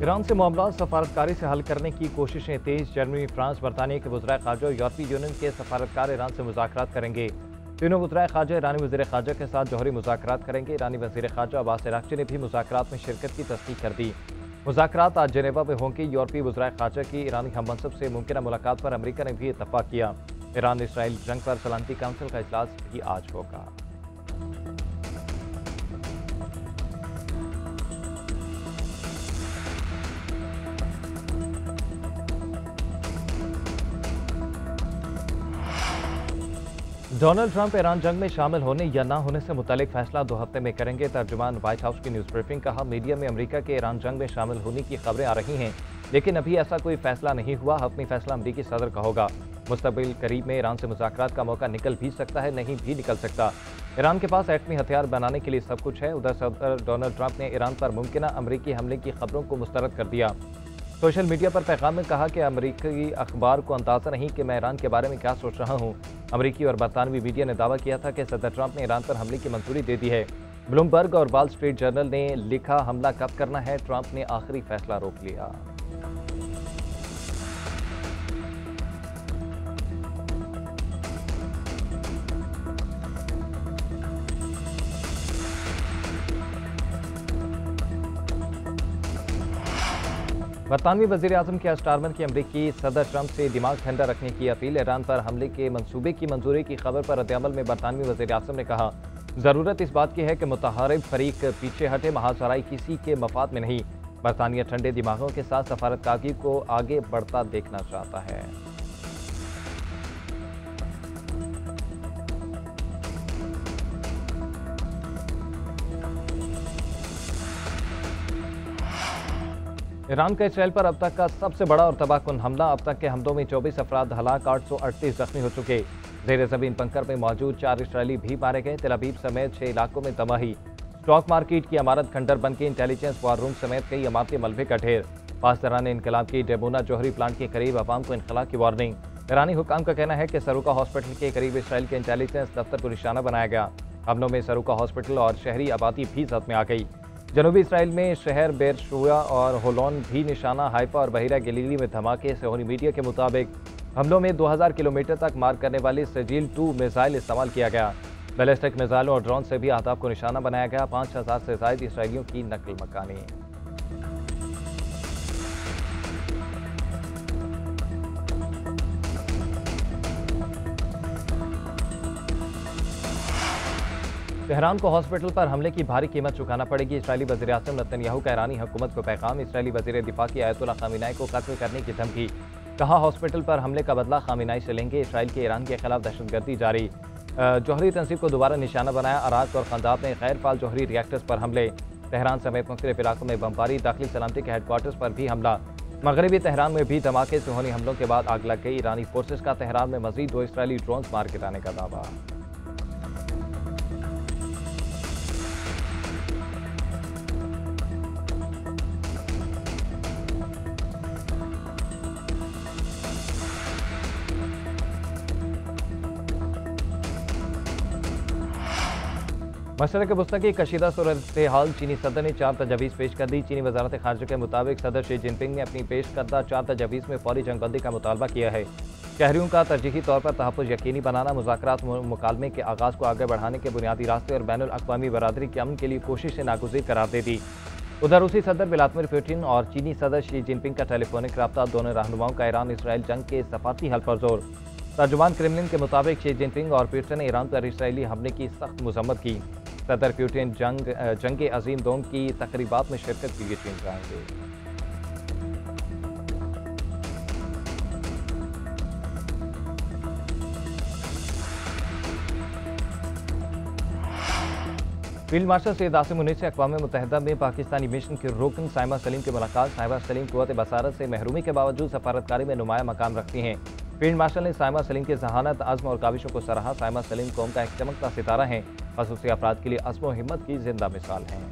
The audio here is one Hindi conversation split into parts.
ईरान से मामला सफारतकारी से हल करने की कोशिशें तेज। जर्मनी, फ्रांस, बरतानिया के वज़राए ख़ारजा और यूरोपीय यूनियन के सफारतकार ईरान से मुज़ाकरात करेंगे। तीनों वज़राए ख़ारजा ईरानी वज़ीर ख़ारजा के साथ जौहरी मुज़ाकरात करेंगे। ईरानी वज़ीर ख़ारजा अब्बास अराग़ची ने भी मुज़ाकरात में शिरकत की तस्दीक कर दी। मुज़ाकरात आज जेनेवा में होंगे। यूरोपीय वज़राए ख़ारजा की ईरानी हममंसब से मुमकिन मुलाकात पर अमरीका ने भी इत्तफ़ाक़ किया। ईरान इसराइल जंग पर सलामती काउंसिल का इजलास भी आज होगा। डोनाल्ड ट्रंप ईरान जंग में शामिल होने या ना होने से मुतालिक फैसला 2 हफ्ते में करेंगे। तर्जुमान व्हाइट हाउस की न्यूज़ ब्रीफिंग। कहा, मीडिया में अमरीका के ईरान जंग में शामिल होने की खबरें आ रही हैं, लेकिन अभी ऐसा कोई फैसला नहीं हुआ। हतमी फैसला अमरीकी सदर का होगा। मुस्तकबिल करीब में ईरान से मुज़ाकरात का मौका निकल भी सकता है, नहीं भी निकल सकता। ईरान के पास एटमी हथियार बनाने के लिए सब कुछ है। उधर सदर डोनाल्ड ट्रंप ने ईरान पर मुमकिन अमरीकी हमले की खबरों को मुस्तरद कर दिया। सोशल मीडिया पर पैगाम में कहा कि अमरीकी अखबार को अंदाज़ा नहीं कि मैं ईरान के बारे में क्या सोच रहा हूँ। अमरीकी और बरतानवी मीडिया ने दावा किया था कि सदर ट्रंप ने ईरान पर हमले की मंजूरी दे दी है। ब्लूमबर्ग और वॉल स्ट्रीट जर्नल ने लिखा, हमला कब करना है, ट्रंप ने आखिरी फैसला रोक लिया। बरतानवी वज़ीर आज़म के स्टारमर की अमरीकी सदर ट्रंप से दिमाग ठंडा रखने की अपील। ईरान पर हमले के मंसूबे की मंजूरी की खबर पर रद्द-ए-अमल में बरतानवी वज़ीर आज़म ने कहा, ज़रूरत इस बात की है कि मुतहरिब फरीक पीछे हटे, महासराई किसी के मफाद में नहीं। बरतानिया ठंडे दिमागों के साथ सफारतकारी को आगे बढ़ता देखना चाहता है। ईरान का इसराइल पर अब तक का सबसे बड़ा और तबाहकुन हमला। अब तक के हमलों में 24 अफराद हलाक, 838 जख्मी हो चुके। ज़ेर ज़मीन बंकर में मौजूद 4 इसराइली भी मारे गए। तेल अवीव समेत 6 इलाकों में तबाही। स्टॉक मार्केट की इमारत खंडर बन के इंटेलिजेंस वार रूम समेत कई इमारती मलबे का ढेर। पासदारान इनकलाब की डेमोना जौहरी प्लांट के करीब अवाम को इनखला की वार्निंग। ईरानी हुकाम का कहना है कि सरूका हॉस्पिटल के करीब इसराइल के इंटेलिजेंस दफ्तर को निशाना बनाया गया। हमलों में सरूका हॉस्पिटल और शहरी आबादी भी जद में आ गई। जनूबी इसराइल में शहर बेरशुआ और होलोन भी निशाना। हाइफा और बहिरा गलीली में धमाके। सेहोनी मीडिया के मुताबिक हमलों में 2000 किलोमीटर तक मार करने वाली सजील-2 मिसाइल इस्तेमाल किया गया। बैलिस्टिक मिसाइलों और ड्रोन से भी अहदाफ को निशाना बनाया गया। 5000 से ज़ायद इसराइलियों की नकल मकानी। तेहरान को हॉस्पिटल पर हमले की भारी कीमत चुकाना पड़ेगी। इसराइली वज़ीर आज़म नेतन्याहू का ईरानी हुकूमत को पैगाम। इसराइली वज़ीर दिफा की आयतुल्लाह खामेनी को कत्ल करने की धमकी। कहा, हॉस्पिटल पर हमले का बदला खामेनी से लेंगे। इसराइल के ईरान के खिलाफ दहशतगर्दी जारी। जौहरी तंसीब को दोबारा निशाना बनाया। अराक और खंदाब में गैर फाल जौहरी रिएक्टर्स पर हमले। तेहरान समेत मुख्तलिफ इलाकों में बमबारी। दाखिली सलामती के हेडक्वार्टर्स पर भी हमला। मगरबी तेहरान में भी धमाके। सेहोनी हमलों के बाद आग लग गई। ईरानी फोर्सेस का तेहरान में मजीद 2 इसराइली ड्रोन्स मार गिराने का दावा। मशरक़ वस्ती की कशीदा सूरत हाल। चीनी सदर ने 4 तजावीज़ पेश कर दी। चीनी वज़ारत ख़ारजा के मुताबिक सदर शी जिनपिंग ने अपनी पेश करदा 4 तजावीज़ में फौरी जंगबंदी का मुतालबा किया है। शहरियों का तरजीही तौर पर तहफ़्फ़ुज़ यकीनी बनाना, मुज़ाकरात मुकालमे के आगाज़ को आगे बढ़ाने के बुनियादी रास्ते और बैनुल अक़वामी बरादरी के अमन के लिए कोशिश से नागुज़ीर करार दे दी। उधर रूसी सदर व्लादिमीर पुतिन और चीनी सदर शी जिनपिंग का टेलीफोनिक रब्ता। दोनों रहनुमाओं का ईरान इसराइल जंग के सफ़ारती हल पर जोर। तर्जुमान क्रेमलिन के मुताबिक शी जिनपिंग और पुतिन ने ईरान पर इसराइली हमले की सख्त मज़म्मत की। सदर पुतिन जंग अजीम दोम की तकरीबात में शिरकत के लिए चीन जाएंगे। फील्ड मार्शल सैयद आसिम मुनीर से अक़वाम मुत्तहिदा में पाकिस्तानी मिशन के रुकन साइमा सलीम की मुलाकात। साइमा सलीम क़ुव्वत बसारत से महरूमी के बावजूद सफारतकारी में नुमाया मकाम रखती हैं। फील्ड मार्शल ने साइमा सलीम की जहानत, अज़्म और काविशों को सराहा। साइमा सलीम कौम का एक चमकता सितारा है। ख़ुसूसी अफराद के लिए अज़्म और हिम्मत की जिंदा मिसाल हैं।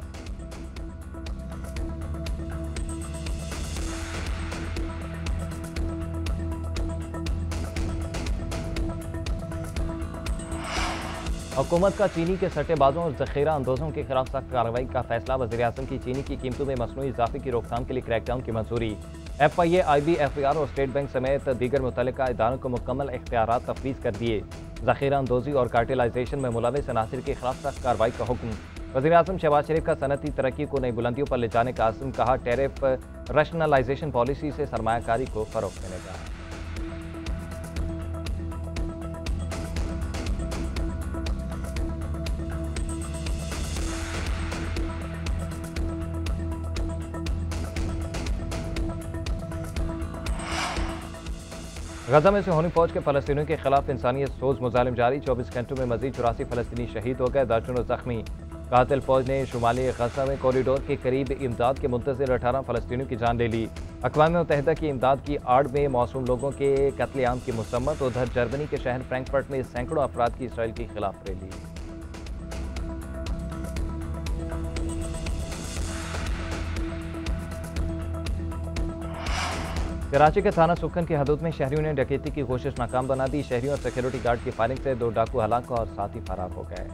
हुकूमत का चीनी के सट्टेबाजों और जखीरा अंदोजों के खिलाफ सख्त कार्रवाई का फैसला। वज़ीर-ए-आज़म की चीनी की कीमतों में मसनूई इजाफे की रोकथाम के लिए क्रैकडाउन की मंजूरी। FIA, IB, FAR और स्टेट बैंक समेत दीगर मुतल्लिका इदारों को मुकम्मल इख्तियारात तफवीज़ कर दिए। जखीरा अंदोजी और कार्टेलाइजेशन में मुलविस अनासिर के खिलाफ सख्त कार्रवाई का हुक्म। वज़ीर-ए-आज़म शहबाज शरीफ का सनती तरक्की को नई बुलंदियों पर ले जाने का आज़म। कहा, टैरिफ रैशनलाइजेशन पॉलिसी से सरमायाकारी को फ़रोग़ मिलेगा। गजा में सिहोनी फौज के फ़लस्तीनियों के खिलाफ इंसानियत सोज मुजालिम जारी। 24 घंटों में मजीद 84 फ़लस्तीनी शहीद हो गए, दर्जनों जख्मी। कातिल फौज ने शुमाली गजा में कॉरिडोर के करीब इमदाद के मुंतज़िर 18 फ़लस्तीनियों की जान ले ली। अक़वाम मुत्तहिदा की इमदाद की आड़ में मासूम लोगों के कत्लेआम की मसम्मत। उधर जर्मनी के शहर फ्रैंकफर्ट में सैकड़ों अफराद की इसराइल के खिलाफ रैली। कराची के थाना सुखन की हदूद में शहरियों ने डकैती की कोशिश नाकाम बना दी। शहरियों और सिक्योरिटी गार्ड की फायरिंग से 2 डाकू हलाक और साथी फरार हो गए।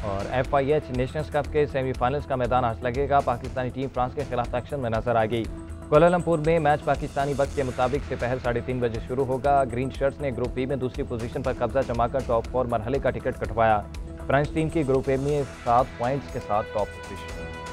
और FIH नेशंस कप के सेमीफाइनल्स का मैदान आज लगेगा। पाकिस्तानी टीम फ्रांस के खिलाफ एक्शन में नजर आ गई। कोलालमपुर में मैच पाकिस्तानी वक्त के मुताबिक दोपहर 3:30 बजे शुरू होगा। ग्रीन शर्ट्स ने ग्रुप बी में दूसरी पोजीशन पर कब्जा जमाकर टॉप 4 मरहले का टिकट कटवाया। फ्रेंच टीम की ग्रुप ए में 7 पॉइंट्स के साथ टॉप पोजीशन।